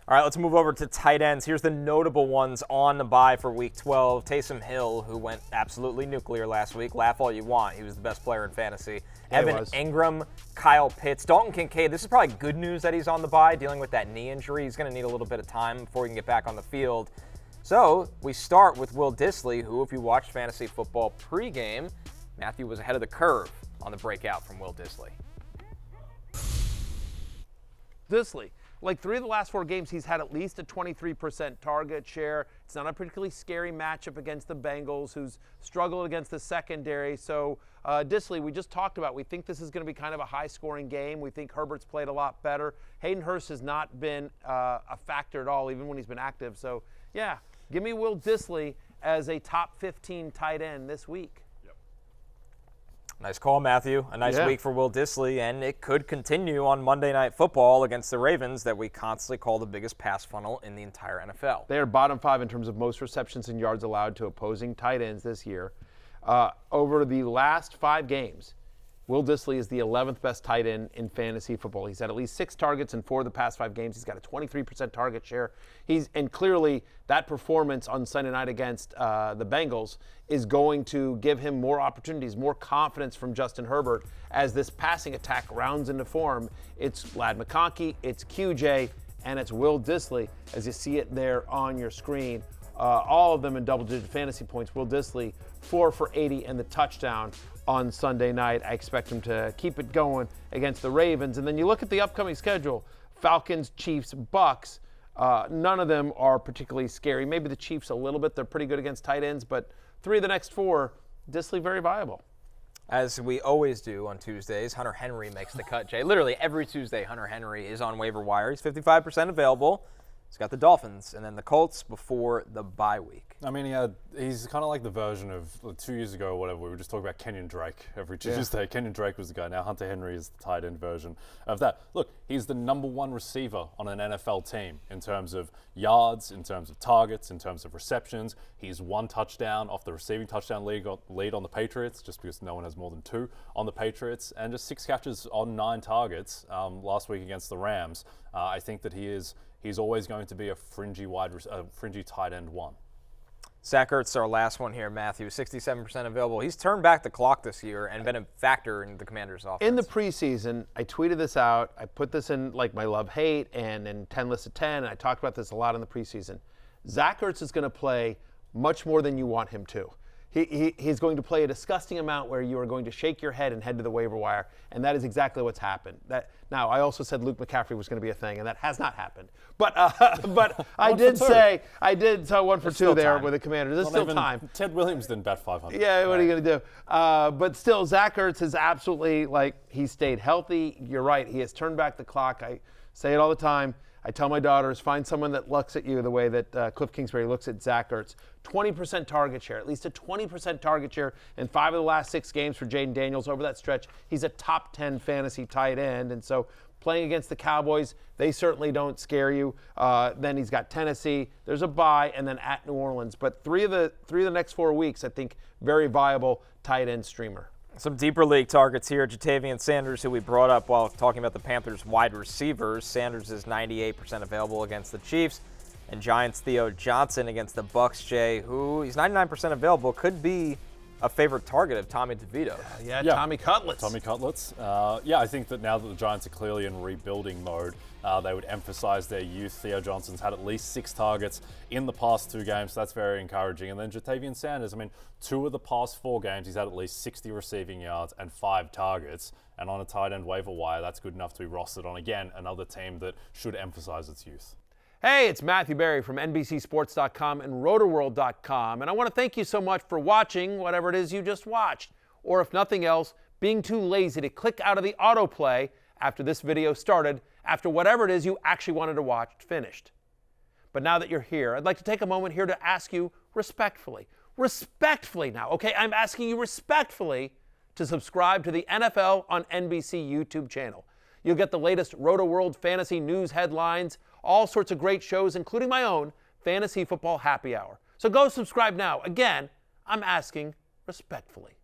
All right, let's move over to tight ends. Here's the notable ones on the bye for Week 12. Taysom Hill, who went absolutely nuclear last week. Laugh all you want. He was the best player in fantasy. Yeah, Evan Ingram, Kyle Pitts, Dalton Kincaid. This is probably good news that he's on the bye, dealing with that knee injury. He's going to need a little bit of time before he can get back on the field. So we start with Will Dissly, who, if you watched fantasy football pregame, Matthew was ahead of the curve on the breakout from Will Dissly. Dissly. Like 3 of the last 4 games, he's had at least a 23% target share. It's not a particularly scary matchup against the Bengals, who's struggled against the secondary. So Dissly, we just talked about, we think this is going to be kind of a high-scoring game. We think Herbert's played a lot better. Hayden Hurst has not been a factor at all, even when he's been active. So, yeah, give me Will Dissly as a top 15 tight end this week. Nice call, Matthew. A nice week for Will Dissly, and it could continue on Monday Night Football against the Ravens that we constantly call the biggest pass funnel in the entire NFL. They are bottom 5 in terms of most receptions and yards allowed to opposing tight ends this year. Over the last 5 games, Will Dissly is the 11th best tight end in fantasy football. He's had at least 6 targets in 4 of the past 5 games. He's got a 23% target share. And clearly that performance on Sunday night against the Bengals is going to give him more opportunities, more confidence from Justin Herbert as this passing attack rounds into form. It's Lad McConkey, it's QJ, and it's Will Dissly, as you see it there on your screen. All of them in double-digit fantasy points. Will Dissly, 4 for 80 and the touchdown on Sunday night. I expect him to keep it going against the Ravens. And then you look at the upcoming schedule, Falcons, Chiefs, Bucks. None of them are particularly scary. Maybe the Chiefs a little bit. They're pretty good against tight ends, but 3 of the next 4, Dissly very viable. As we always do on Tuesdays, Hunter Henry makes the cut, Jay. Literally every Tuesday, Hunter Henry is on waiver wire. He's 55% available. He's got the Dolphins and then the Colts before the bye week. I mean, he's kind of like the version of 2 years ago or whatever. We were just talking about Kenyon Drake every Tuesday. Kenyon Drake was the guy. Now Hunter Henry is the tight end version of that. Look, he's the number 1 receiver on an NFL team in terms of yards, in terms of targets, in terms of receptions. He's 1 touchdown off the receiving touchdown lead on the Patriots, just because no one has more than 2 on the Patriots, and just 6 catches on 9 targets last week against the Rams. I think that he's always going to be a fringy tight end 1. Zach Ertz, our last one here, Matthew, 67% available. He's turned back the clock this year and been a factor in the Commanders' offense. In the preseason, I tweeted this out. I put this in like my love-hate and in 10 lists of 10, and I talked about this a lot in the preseason. Zach Ertz is going to play much more than you want him to. He's going to play a disgusting amount where you are going to shake your head and head to the waiver wire, and that is exactly what's happened. Now, I also said Luke McCaffrey was going to be a thing, and that has not happened. But I did say 1 for 2 there with the Commanders. There's still time. Ted Williams didn't bat 500. Yeah, what are you going to do? But still, Zach Ertz is absolutely, he's stayed healthy. You're right. He has turned back the clock. I say it all the time. I tell my daughters, find someone that looks at you the way that Cliff Kingsbury looks at Zach Ertz. 20% target share, at least a 20% target share in 5 of the last 6 games for Jaden Daniels over that stretch. He's a top 10 fantasy tight end, and so playing against the Cowboys, they certainly don't scare you. Then he's got Tennessee. There's a bye, and then at New Orleans. But 3 of the next 4 weeks, I think, very viable tight end streamer. Some deeper league targets here. Jatavian Sanders, who we brought up while talking about the Panthers' wide receivers. Sanders is 98% available against the Chiefs. And Giants' Theo Johnson against the Bucs, Jay, who he's 99% available, could be a favorite target of Tommy DeVito. Yeah, Tommy Cutlets. I think that now that the Giants are clearly in rebuilding mode, they would emphasize their youth. Theo Johnson's had at least 6 targets in the past 2 games, so that's very encouraging. And then Jatavian Sanders, 2 of the past 4 games, he's had at least 60 receiving yards and 5 targets. And on a tight end waiver wire, that's good enough to be rostered on, again, another team that should emphasize its youth. Hey, it's Matthew Berry from NBCSports.com and RotoWorld.com, and I want to thank you so much for watching whatever it is you just watched, or if nothing else, being too lazy to click out of the autoplay after this video started, after whatever it is you actually wanted to watch finished. But now that you're here, I'd like to take a moment here to ask you respectfully now, okay? I'm asking you respectfully to subscribe to the NFL on NBC YouTube channel. You'll get the latest RotoWorld fantasy news headlines, all sorts of great shows, including my own Fantasy Football Happy Hour. So go subscribe now. Again, I'm asking respectfully.